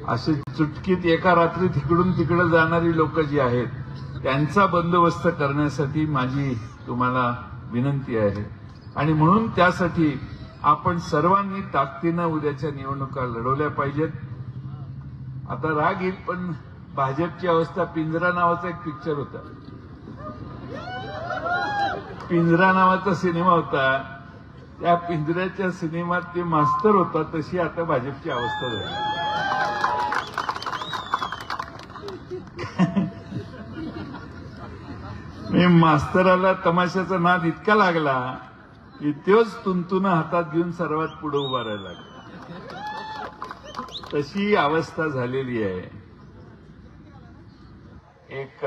असे चुटकीत एका रात्रीत इकडून तिकडे जाणारी लोक जी आहेत त्यांचा बंदोबस्त करण्यासाठी माझी तुम्हाला विनंती आहे आणि म्हणून त्यासाठी आपण सर्वांनी ताकदीनं उद्याच्या निवडणुका लढवल्या पाहिजेत. आता राग येईल पण भाजपची अवस्था पिंजरा नावाचा एक पिक्चर होता. पिंजरा नावाचा सिनेमा होता. त्या पिंजऱ्याच्या सिनेमात ते मास्तर होता तशी आता भाजपची अवस्था झाली. मी मास्तराला तमाशाचा नाद इतका लागला की तोच तुंतुन हातात घेऊन सर्वात पुढे उभा राहायला लागला. तशी अवस्था झालेली आहे. एक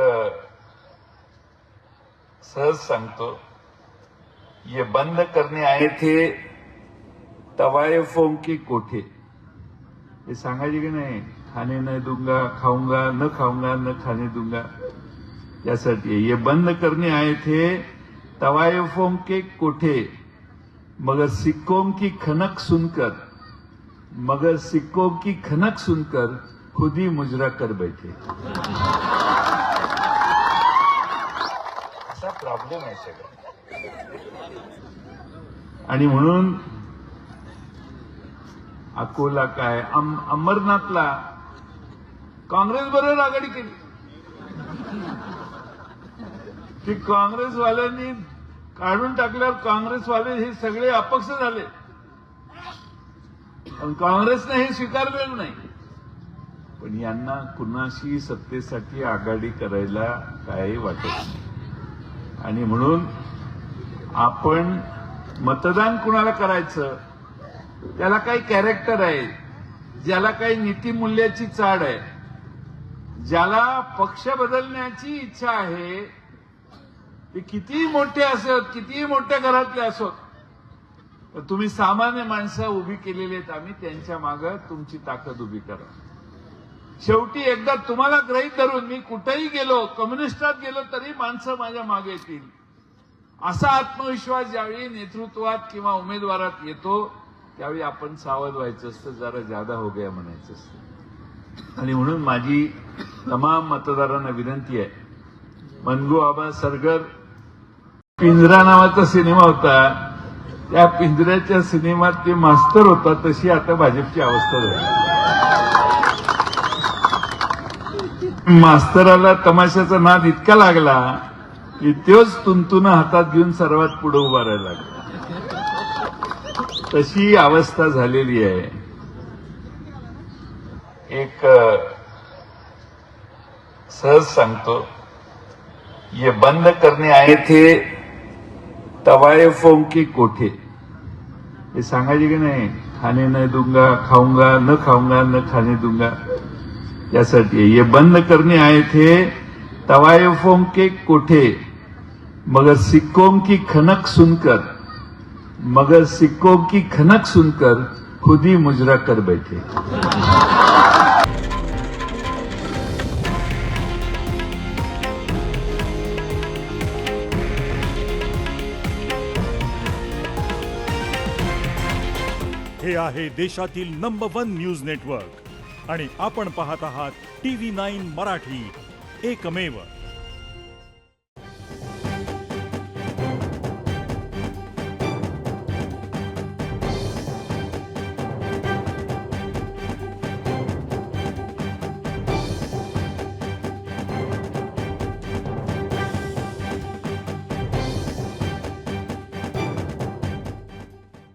सहज सांगतो, ये बंद करने आए थे तवायफों के कोठे. हे सांगायचे की नाही, खाने न दूंगा खाऊंगा न खाऊंगा न खाने दूंगा, यासाठी ये बंद करने आए थे तवायफों के कोठे, मगर सिक्कों की खनक सुनकर खुद ही मुजरा कर बैठे. असा प्रॉब्लेम आहे सगळं. आणि म्हणून अकोला काय अमरनाथला काँग्रेस बरोबर आघाडी केली की काँग्रेसवाल्यांनी काढून टाकल्यावर काँग्रेसवाले हे सगळे अपक्ष झाले. पण काँग्रेसने हे स्वीकारलेलं नाही. पण यांना कुणाशी सत्तेसाठी आघाडी करायला काही वाटत नाही. आणि म्हणून आपण मतदान कुणाला करायचं, त्याला काही कॅरेक्टर आहे, ज्याला काही नीतिमूल्याची चाड आहे, ज्याला पक्ष बदलण्याची इच्छा आहे, ते कितीही मोठे असोत, कितीही मोठ्या घरातले असोत, तुम्ही सामान्य माणसं उभी केलेली आहेत. आम्ही त्यांच्या मागे तुमची ताकद उभी करा. शेवटी एकदा तुम्हाला गृहीत धरून मी कुठेही गेलो, कम्युनिस्टात गेलो तरी माणसं माझ्या मागे येतील, असा आत्मविश्वास ज्यावेळी नेतृत्वात किंवा उमेदवारात येतो त्यावेळी आपण सावध व्हायचं असतं, जरा ज्यादा हो गया म्हणायचं असतं. आणि म्हणून माझी तमाम मतदारांना विनंती आहे, मनगू आबा सरगर पिंजरा नावाचा सिनेमा होता. त्या पिंजऱ्याच्या सिनेमात ते मास्तर होता तशी आता भाजपची अवस्था झाली. मास्तराला तमाशाचा नाद इतका लागला की तोच तुंतुन हातात घेऊन सर्वात पुढे उभा राहायला लागला. तशी अवस्था झालेली आहे. एक सहज सांगतो, ये बंद करने आए थे तवायफों के कोठे. हे सांगायचे की नाही, खाने न दूंगा खाऊंगा न खाऊंगा न खाने दूंगा, यासाठी ये बंद करने आए थे तवायफों के कोठे, मगर सिक्कों की खनक सुनकर खुद ही मुजरा कर बैठे. हे आहे देशातील नंबर 1 न्यूज नेटवर्क आणि आपण पाहत आहात TV9 मराठी, एकमेव.